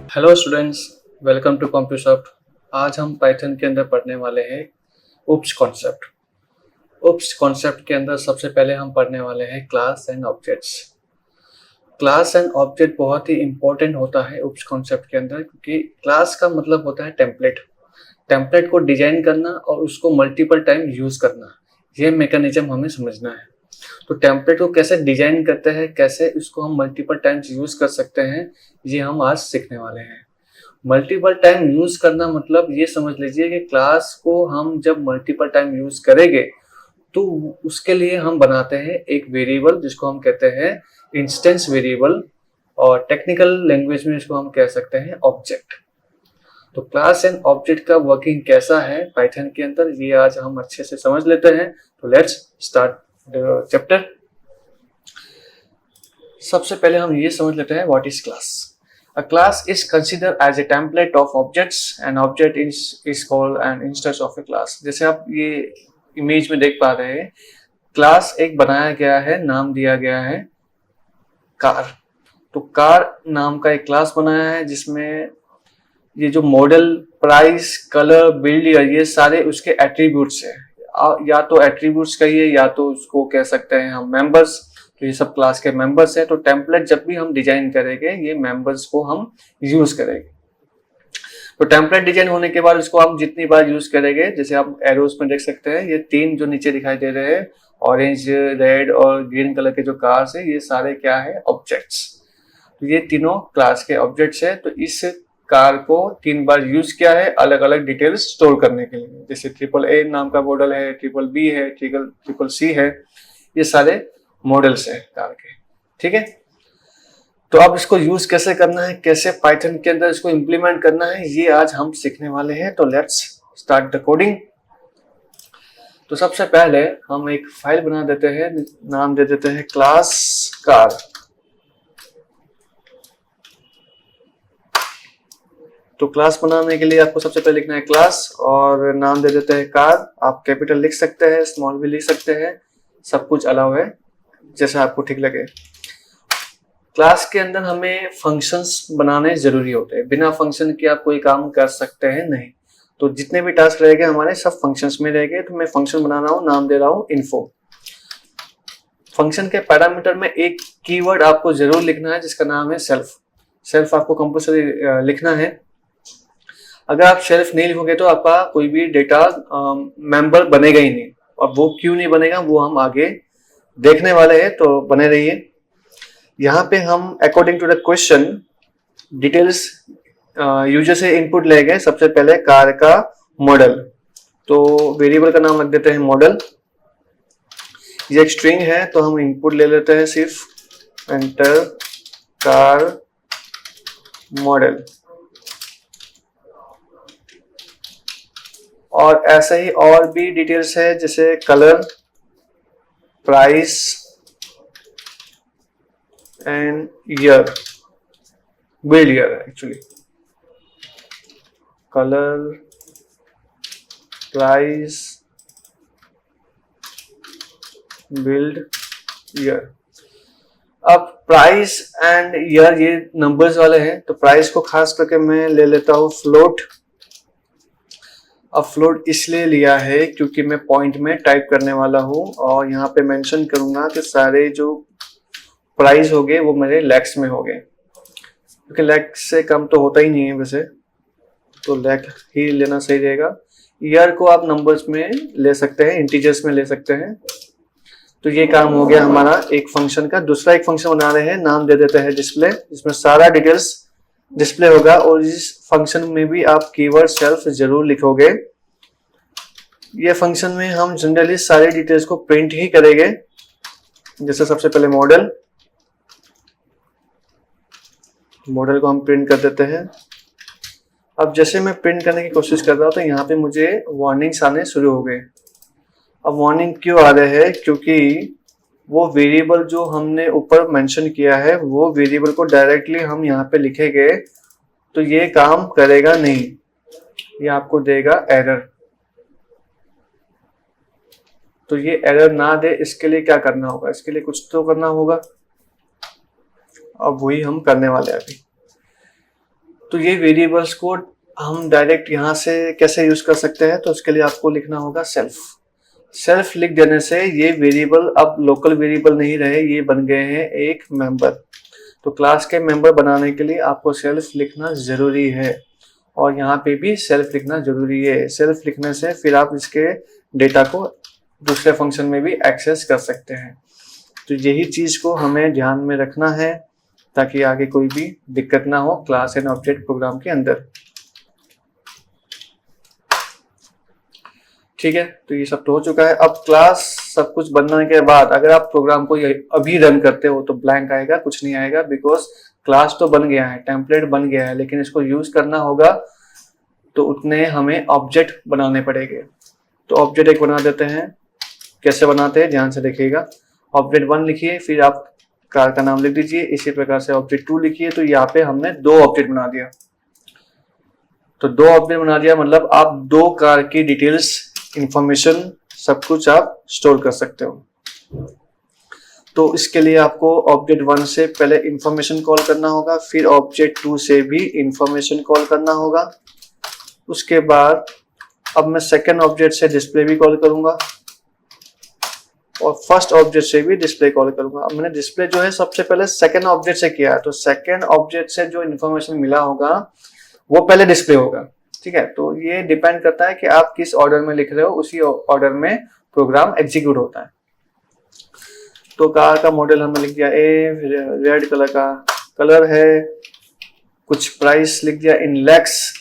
Hello students, welcome to Compusoft. आज हम Python के अंदर पढ़ने वाले हैं उप्स कॉन्सेप्ट। उप्स कॉन्सेप्ट के अंदर सबसे पहले हम पढ़ने वाले हैं class and objects. Class and object बहुत ही इंपॉर्टेंट होता है उप्स कॉन्सेप्ट के अंदर, क्योंकि क्लास का मतलब होता है टेम्पलेट। टेम्पलेट को डिजाइन करना और उसको मल्टीपल टाइम यूज करना, ये मैकेनिज्म हमें समझना है। तो टेम्पलेट को कैसे डिजाइन करते हैं, कैसे उसको हम मल्टीपल टाइम्स यूज कर सकते हैं, ये हम आज सीखने वाले हैं। मल्टीपल टाइम यूज करना मतलब ये समझ लीजिए कि क्लास को हम जब मल्टीपल टाइम यूज करेंगे तो उसके लिए हम बनाते हैं एक वेरिएबल जिसको हम कहते हैं इंस्टेंस वेरिएबल, और टेक्निकल लैंग्वेज में इसको हम कह सकते हैं ऑब्जेक्ट। तो क्लास एंड ऑब्जेक्ट का वर्किंग कैसा है पाइथन के अंदर, ये आज हम अच्छे से समझ लेते हैं। तो लेट्स स्टार्ट द चैप्टर। सबसे पहले हम ये समझ लेते हैं what is class. A class is considered as a template of objects. An object is called an instance of a class. जैसे आप ये इमेज में देख पा रहे हैं, क्लास एक बनाया गया है, नाम दिया गया है कार। तो कार नाम का एक क्लास बनाया है जिसमें ये जो model, price, colour, build year, ये सारे उसके एट्रीब्यूट्स है। या तो एट्रीब्यूट्स कहिए या तो उसको कह सकते हैं हम मेंबर्स। तो ये सब क्लास के मेंबर्स हैं। तो टेम्पलेट जब भी हम डिजाइन करेंगे ये मेंबर्स को हम यूज करेंगे। तो टेम्पलेट डिजाइन होने के बाद उसको आप जितनी बार यूज करेंगे, जैसे आप एरोस में देख सकते हैं, ये तीन जो नीचे दिखाई दे रहे हैं, ऑरेंज, रेड और ग्रीन कलर के जो कार्स है, ये सारे क्या है, ऑब्जेक्ट्स। तो ये तीनों क्लास के ऑब्जेक्ट्स है। तो इस कार को 3 बार यूज किया है अलग अलग डिटेल्स स्टोर करने के लिए। जैसे ट्रिपल ए नाम का मॉडल है, ट्रिपल बी है, ट्रिपल सी है, ये सारे मॉडल्स है कार के। ठीक है, तो अब इसको यूज कैसे करना है, कैसे पाइथन के अंदर इसको इंप्लीमेंट करना है, ये आज हम सीखने वाले हैं। तो लेट्स स्टार्ट द कोडिंग। तो सबसे पहले हम एक फाइल बना देते हैं, नाम दे देते हैं क्लास कार। तो क्लास बनाने के लिए आपको सबसे पहले लिखना है क्लास और नाम दे देते हैं कार। आप कैपिटल लिख सकते हैं, स्मॉल भी लिख सकते हैं, सब कुछ अलाउ है, जैसा आपको ठीक लगे। क्लास के अंदर हमें फंक्शंस बनाने जरूरी होते हैं। बिना फंक्शन के आप कोई काम कर सकते हैं नहीं। तो जितने भी टास्क रहेंगे हमारे सब फंक्शंस में रहेंगे। तो मैं फंक्शन बना रहा हूँ, नाम दे रहा हूँ इन्फो। फंक्शन के पैरामीटर में एक कीवर्ड आपको जरूर लिखना है जिसका नाम है सेल्फ। सेल्फ आपको कंपल्सरी लिखना है। अगर आप सेल्फ नहीं लिखोगे तो आपका कोई भी डेटा मेंबर बनेगा ही नहीं, और वो क्यों नहीं बनेगा वो हम आगे देखने वाले हैं। तो बने रहिए। यहाँ पे हम according to the question details user से इनपुट लेंगे। सबसे पहले कार का मॉडल, तो वेरिएबल का नाम रख देते हैं मॉडल। ये एक स्ट्रिंग है तो हम इनपुट ले लेते हैं सिर्फ एंटर कार मॉडल। और ऐसे ही और भी डिटेल्स है जैसे colour, price and year, build year actually, colour, price, build year. अब प्राइस एंड ईयर ये नंबर्स वाले हैं, तो प्राइस को खास करके मैं ले लेता हूं फ्लोट। अब फ्लोट इसलिए लिया है क्योंकि मैं पॉइंट में टाइप करने वाला हूं और यहाँ पे मेंशन करूंगा कि सारे जो प्राइस हो गए वो मेरे लैक्स में हो गए, क्योंकि लैक्स से कम तो होता ही नहीं है वैसे, तो लैक ही लेना सही रहेगा। ईयर को आप नंबर्स में ले सकते हैं, इंटीजर्स में ले सकते हैं। तो ये काम हो गया हमारा एक फंक्शन का। दूसरा एक फंक्शन बना रहे हैं, नाम दे देते हैं डिस्प्ले, जिसमें सारा डिटेल्स डिस्प्ले होगा। और इस फंक्शन में भी आप कीवर्ड सेल्फ जरूर लिखोगे। ये फंक्शन में हम जनरली सारी डिटेल्स को प्रिंट ही करेंगे। जैसे सबसे पहले मॉडल को हम प्रिंट कर देते हैं। अब जैसे मैं प्रिंट करने की कोशिश कर रहा हूं तो यहाँ पे मुझे वार्निंग्स आने शुरू हो गए। अब वार्निंग क्यों आ रहे हैं, क्योंकि वो वेरिएबल जो हमने ऊपर मेंशन किया है वो वेरिएबल को डायरेक्टली हम यहाँ पे लिखेंगे तो ये काम करेगा नहीं, ये आपको देगा एरर। तो ये एरर ना दे इसके लिए क्या करना होगा, इसके लिए कुछ तो करना होगा। अब वही हम करने वाले हैं अभी। तो ये वेरिएबल्स को हम डायरेक्ट यहाँ से कैसे यूज कर सकते हैं, तो उसके लिए आपको लिखना होगा सेल्फ लिख देने से ये वेरिएबल अब लोकल वेरिएबल नहीं रहे, ये बन गए हैं एक मेंबर। तो क्लास के मेंबर बनाने के लिए आपको सेल्फ लिखना जरूरी है और यहाँ पे भी सेल्फ लिखना जरूरी है। सेल्फ लिखने से फिर आप इसके डेटा को दूसरे फंक्शन में भी एक्सेस कर सकते हैं। तो यही चीज को हमें ध्यान में रखना है ताकि आगे कोई भी दिक्कत ना हो क्लास एंड ऑब्जेक्ट प्रोग्राम के अंदर। ठीक है, तो ये सब तो हो चुका है। अब क्लास सब कुछ बनने के बाद अगर आप प्रोग्राम को अभी रन करते हो तो ब्लैंक आएगा, कुछ नहीं आएगा, बिकॉज क्लास तो बन गया है, टेम्पलेट बन गया है, लेकिन इसको यूज करना होगा तो उतने हमें ऑब्जेक्ट बनाने पड़ेंगे। तो ऑब्जेक्ट एक बना देते हैं। कैसे बनाते हैं ध्यान से देखिएगा। ऑब्जेक्ट 1 लिखिए, फिर आप कार का नाम लिख दीजिए। इसी प्रकार से ऑब्जेक्ट 2 लिखिए। तो यहाँ पे हमने 2 ऑब्जेक्ट बना दिया। तो 2 ऑब्जेक्ट बना दिया मतलब आप 2 कार की डिटेल्स, इंफॉर्मेशन सब कुछ आप स्टोर कर सकते हो। तो इसके लिए आपको ऑब्जेक्ट 1 से पहले इंफॉर्मेशन कॉल करना होगा, फिर ऑब्जेक्ट 2 से भी इंफॉर्मेशन कॉल करना होगा। उसके बाद अब मैं सेकेंड ऑब्जेक्ट से डिस्प्ले भी कॉल करूंगा और फर्स्ट ऑब्जेक्ट से भी डिस्प्ले कॉल करूंगा। अब मैंने डिस्प्ले जो है सबसे पहले सेकेंड ऑब्जेक्ट से किया है, तो सेकेंड ऑब्जेक्ट से जो इन्फॉर्मेशन मिला होगा वो पहले डिस्प्ले होगा। ठीक है, तो ये डिपेंड करता है कि आप किस ऑर्डर में लिख रहे हो, उसी ऑर्डर में प्रोग्राम एग्जीक्यूट होता है। तो कार का मॉडल हमने लिख दिया ए, रेड कलर का कलर है, कुछ प्राइस लिख दिया इन लैक्स,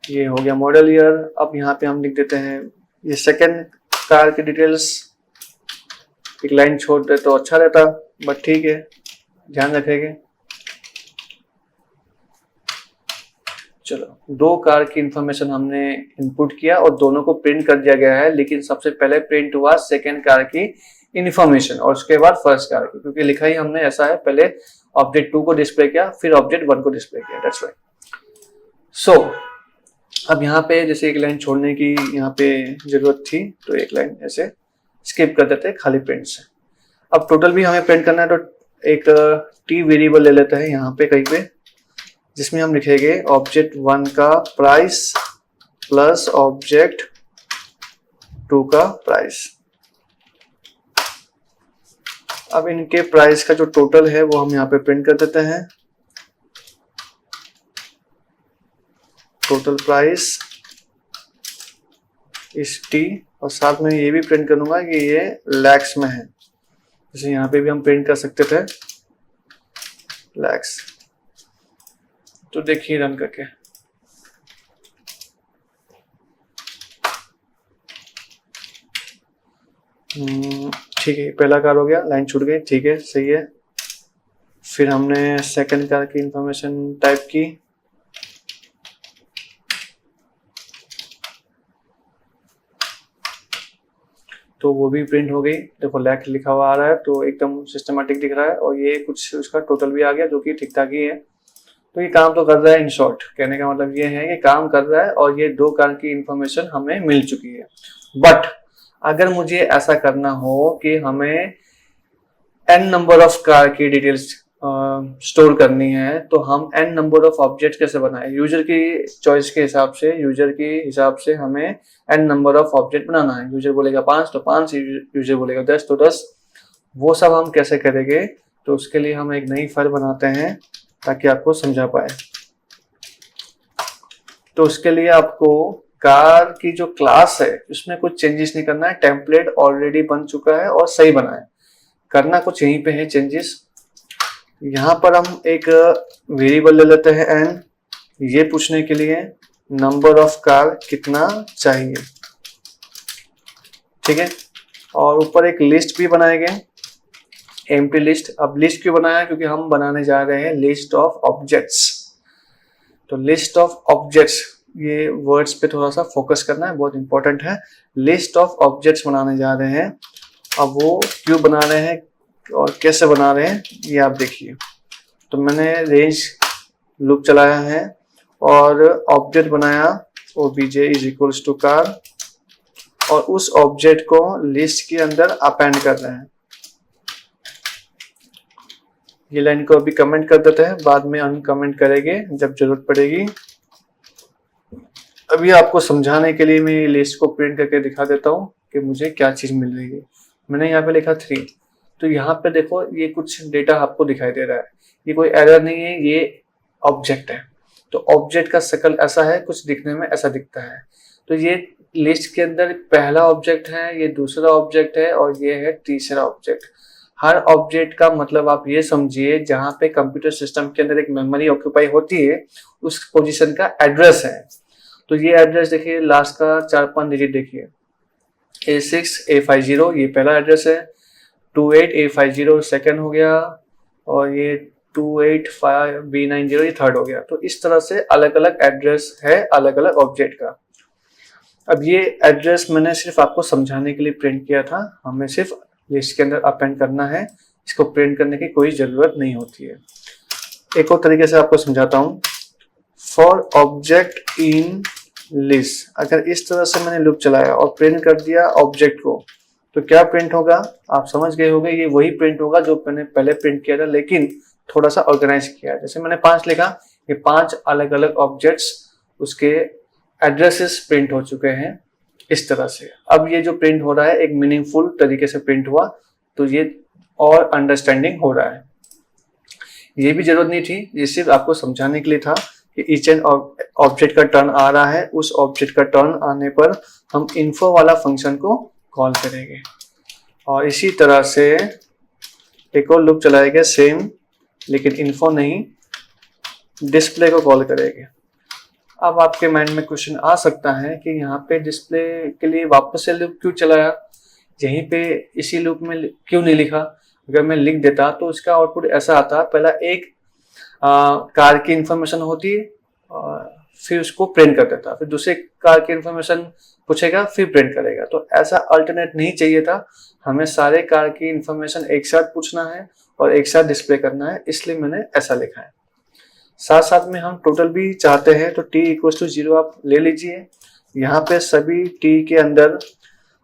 ये हो गया मॉडल ईयर। अब यहाँ पे हम लिख देते हैं ये सेकेंड कार की डिटेल्स। एक लाइन छोड़ दे तो अच्छा रहता, बट ठीक है, ध्यान रखेंगे। चलो, 2 कार की इंफॉर्मेशन हमने इनपुट किया और दोनों को प्रिंट कर दिया गया है, लेकिन सबसे पहले प्रिंट हुआ सेकेंड कार की इंफॉर्मेशन और उसके बाद फर्स्ट कार की, क्योंकि लिखा ही हमने ऐसा है, पहले ऑब्जेक्ट 2 को डिस्प्ले किया फिर ऑब्जेक्ट 1 को डिस्प्ले किया। That's right. सो अब यहाँ पे जैसे एक लाइन छोड़ने की यहाँ पे जरूरत थी, तो एक लाइन ऐसे स्किप कर देते हैं खाली प्रिंट से। अब टोटल भी हमें प्रिंट करना है, तो एक टी वेरिएबल ले लेते हैं यहाँ पे कहीं पे, जिसमें हम लिखेंगे ऑब्जेक्ट 1 का प्राइस प्लस ऑब्जेक्ट 2 का प्राइस। अब इनके प्राइस का जो टोटल है वो हम यहाँ पे प्रिंट कर देते हैं, टोटल प्राइस इस टी, और साथ में ये भी प्रिंट करूंगा कि ये लैक्स में है, जैसे यहाँ पे भी हम प्रिंट कर सकते थे लैक्स। तो देखिए रन करके, ठीक है, पहला कार हो गया, लाइन छूट गई, ठीक है, सही है। फिर हमने सेकंड कार की इंफॉर्मेशन टाइप की, तो वो भी प्रिंट हो गई। देखो लैक लिखा हुआ आ रहा है तो एकदम सिस्टमेटिक दिख रहा है, और ये कुछ उसका टोटल भी आ गया जो कि ठीक ठाक ही है। तो ये काम तो कर रहा है। इन शॉर्ट कहने का मतलब ये है कि काम कर रहा है और ये 2 कार की इंफॉर्मेशन हमें मिल चुकी है। बट अगर मुझे ऐसा करना हो कि हमें n नंबर ऑफ कार की डिटेल्स स्टोर करनी है, तो हम n नंबर ऑफ ऑब्जेक्ट कैसे बनाए, यूजर की चॉइस के हिसाब से, यूजर के हिसाब से हमें n नंबर ऑफ ऑब्जेक्ट बनाना है। यूजर बोलेगा 5 तो 5, यूजर बोलेगा 10 तो 10। वो सब हम कैसे करेंगे, तो उसके लिए हम एक नई फाइल बनाते हैं ताकि आपको समझा पाए। तो उसके लिए आपको कार की जो क्लास है उसमें कुछ चेंजेस नहीं करना है, टेम्पलेट ऑलरेडी बन चुका है और सही बना है, करना कुछ यहीं पे है चेंजेस। यहाँ पर हम एक वेरिएबल ले लेते हैं n, ये पूछने के लिए नंबर ऑफ कार कितना चाहिए, ठीक है। और ऊपर एक लिस्ट भी बनाएंगे, एम्प्टी लिस्ट। अब लिस्ट क्यों बनाया, क्योंकि हम बनाने जा रहे हैं लिस्ट ऑफ ऑब्जेक्ट्स। तो लिस्ट ऑफ ऑब्जेक्ट्स, ये वर्ड्स पे थोड़ा सा फोकस करना है, बहुत इंपॉर्टेंट है। लिस्ट ऑफ ऑब्जेक्ट्स बनाने जा रहे हैं। अब वो क्यों बना रहे हैं और कैसे बना रहे हैं ये आप देखिए। तो मैंने रेंज लूप चलाया है और ऑब्जेक्ट बनाया obj is equals to car, और उस ऑब्जेक्ट को लिस्ट के अंदर अपेंड कर रहे हैं। ये लाइन को अभी कमेंट कर देते हैं, बाद में अनकमेंट करेंगे जब जरूरत पड़ेगी। अभी आपको समझाने के लिए मैं ये लिस्ट को प्रिंट करके दिखा देता हूँ कि मुझे क्या चीज मिल रही है। मैंने यहाँ पे लिखा 3, तो यहाँ पे देखो ये कुछ डेटा आपको दिखाई दे रहा है। ये कोई एरर नहीं है, ये ऑब्जेक्ट है। तो ऑब्जेक्ट का शक्ल ऐसा है, कुछ दिखने में ऐसा दिखता है। तो ये लिस्ट के अंदर पहला ऑब्जेक्ट है, ये दूसरा ऑब्जेक्ट है और ये है तीसरा ऑब्जेक्ट। हर ऑब्जेक्ट का मतलब आप ये समझिए, जहां पे कंप्यूटर सिस्टम के अंदर एक मेमोरी ऑक्यूपाई होती है, उस पोजीशन का एड्रेस है। तो ये एड्रेस देखिए, लास्ट का 4-5 डिजिट देखिए, A6A50 ये पहला एड्रेस है, 28A50 सेकंड हो गया, और ये 285B90 ये थर्ड हो गया। तो इस तरह से अलग अलग एड्रेस है अलग अलग ऑब्जेक्ट का। अब ये एड्रेस मैंने सिर्फ आपको समझाने के लिए प्रिंट किया था, हमें सिर्फ लिस्ट के अंदर अपेंड करना है, इसको प्रिंट करने की कोई जरूरत नहीं होती है। एक और तरीके से आपको समझाता हूँ। फॉर ऑब्जेक्ट इन लिस्ट, अगर इस तरह से मैंने लूप चलाया और प्रिंट कर दिया ऑब्जेक्ट को, तो क्या प्रिंट होगा आप समझ गए होंगे। ये वही प्रिंट होगा जो मैंने पहले प्रिंट किया था, लेकिन थोड़ा सा ऑर्गेनाइज किया। जैसे मैंने 5 लिखा, ये 5 अलग अलग ऑब्जेक्ट्स उसके एड्रेसेस प्रिंट हो चुके हैं इस तरह से। अब ये जो प्रिंट हो रहा है एक मीनिंगफुल तरीके से प्रिंट हुआ, तो ये और अंडरस्टैंडिंग हो रहा है। ये भी जरूरत नहीं थी, ये सिर्फ आपको समझाने के लिए था कि ईच एंड ऑब्जेक्ट का टर्न आ रहा है, उस ऑब्जेक्ट का टर्न आने पर हम इन्फो वाला फंक्शन को कॉल करेंगे। और इसी तरह से एक और लूप चलाएंगे सेम, लेकिन इन्फो नहीं, डिस्प्ले को कॉल करेंगे। अब आपके माइंड में क्वेश्चन आ सकता है कि यहाँ पे डिस्प्ले के लिए वापस से लूप क्यों चलाया, यहीं पे इसी लूप में क्यों नहीं लिखा। अगर मैं लिख देता तो इसका आउटपुट ऐसा आता, पहला एक कार की इंफॉर्मेशन होती, फिर उसको प्रिंट कर देता, फिर दूसरे कार की इंफॉर्मेशन पूछेगा, फिर प्रिंट करेगा। तो ऐसा अल्टरनेट नहीं चाहिए था, हमें सारे कार की इंफॉर्मेशन एक साथ पूछना है और एक साथ डिस्प्ले करना है, इसलिए मैंने ऐसा लिखा है। साथ साथ में हम टोटल भी चाहते हैं, तो t = 0 आप ले लीजिए। यहाँ पे सभी t के अंदर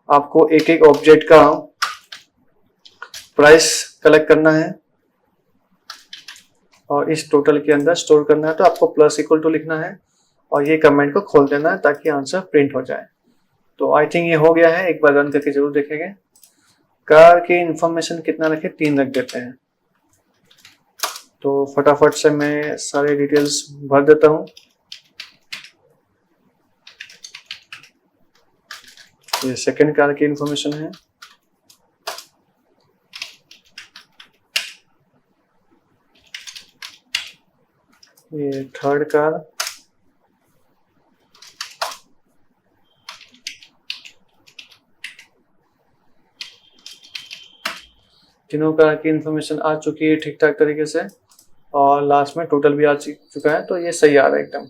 आपको एक एक ऑब्जेक्ट का प्राइस कलेक्ट करना है और इस टोटल के अंदर स्टोर करना है। तो आपको += लिखना है और ये कमेंट को खोल देना है ताकि आंसर प्रिंट हो जाए। तो आई थिंक ये हो गया है, एक बार रन करके जरूर देखेंगे। कार की इंफॉर्मेशन कितना रखे, 3 रख देते हैं। तो फटाफट से मैं सारे डिटेल्स भर देता हूँ। ये सेकंड कार की इंफॉर्मेशन है, ये थर्ड कार, तीनों कार की इंफॉर्मेशन आ चुकी है ठीक ठाक तरीके से, और लास्ट में टोटल भी आ चुका है। तो ये सही आ रहा है एकदम,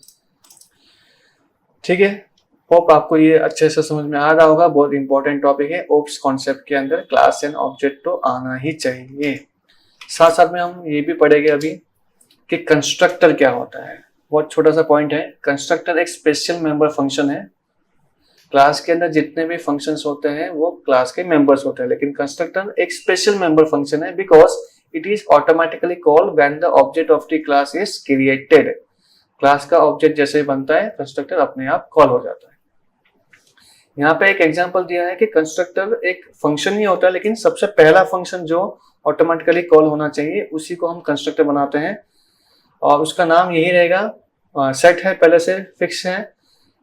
ठीक है। होप आपको ये अच्छे से समझ में आ रहा होगा। बहुत इंपॉर्टेंट टॉपिक है, ओप्स कॉन्सेप्ट के अंदर क्लास एंड ऑब्जेक्ट तो आना ही चाहिए। साथ साथ में हम ये भी पढ़ेंगे अभी कि कंस्ट्रक्टर क्या होता है। बहुत छोटा सा पॉइंट है, कंस्ट्रक्टर एक स्पेशल मेंबर फंक्शन है। क्लास के अंदर जितने भी फंक्शंस होते हैं वो क्लास के मेंबर्स होते हैं, लेकिन कंस्ट्रक्टर एक स्पेशल मेंबर फंक्शन है because it is automatically called when the object of the class is created. Class का ऑब्जेक्ट जैसे बनता है, कंस्ट्रक्टर अपने आप कॉल हो जाता है। यहाँ पे एक एग्जांपल दिया है कि कंस्ट्रक्टर एक फंक्शन ही होता है, लेकिन सबसे पहला फंक्शन जो ऑटोमेटिकली कॉल होना चाहिए उसी को हम कंस्ट्रक्टर बनाते हैं, और उसका नाम यही रहेगा। सेट है पहले से फिक्स है,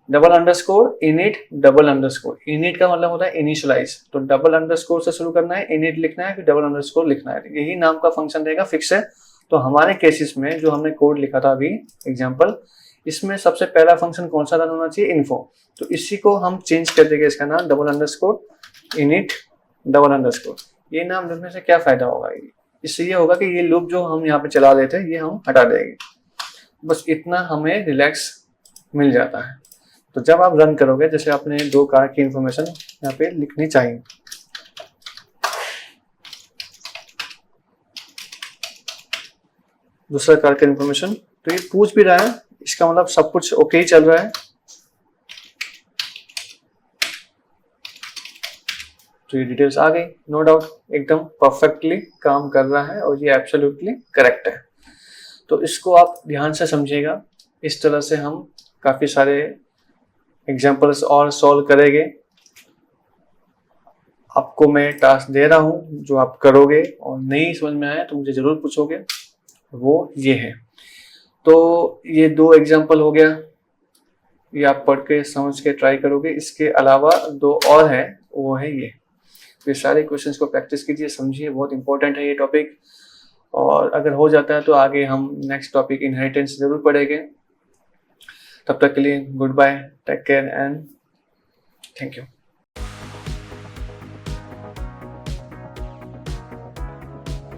$_init $_। init का मतलब होता है इनिशियलाइज, तो $_ से शुरू करना है, init लिखना है, फिर $_ लिखना है, यही नाम का फंक्शन रहेगा, फिक्स है। तो हमारे केसेस में जो हमने कोड लिखा था अभी एग्जांपल, इसमें सबसे पहला फंक्शन कौन सा रन होना चाहिए, इन्फो। तो इसी को हम चेंज कर देंगे, इसका नाम $_ init $_। ये नाम लिखने से क्या फायदा होगा, इससे ये होगा कि ये लूप जो हम यहाँ पे चला रहे थे ये हम हटा देंगे, बस इतना हमें रिलैक्स मिल जाता है। तो जब आप रन करोगे, जैसे आपने 2 कार की इंफॉर्मेशन यहाँ पे लिखनी चाहिए, दूसरा कार की इंफॉर्मेशन, तो ये पूछ भी रहा है, इसका मतलब सब कुछ ओके ही चल रहा है। तो ये डिटेल्स आ गई, नो डाउट एकदम परफेक्टली काम कर रहा है और ये एब्सोल्युटली करेक्ट है। तो इसको आप ध्यान से समझिएगा। इस तरह से हम काफ़ी सारे एग्जाम्पल्स और सॉल्व करेंगे। आपको मैं टास्क दे रहा हूँ जो आप करोगे, और नहीं समझ में आया तो मुझे ज़रूर पूछोगे, वो ये है। तो ये 2 एग्जाम्पल हो गया, ये आप पढ़ के समझ के ट्राई करोगे। इसके अलावा 2 और है, वो है ये सारे क्वेश्चंस को प्रैक्टिस कीजिए, समझिए, बहुत इंपॉर्टेंट है ये टॉपिक। और अगर हो जाता है तो आगे हम नेक्स्ट टॉपिक इनहेरिटेंस जरूर पढ़ेंगे। तब तक के लिए goodbye, take care and thank you.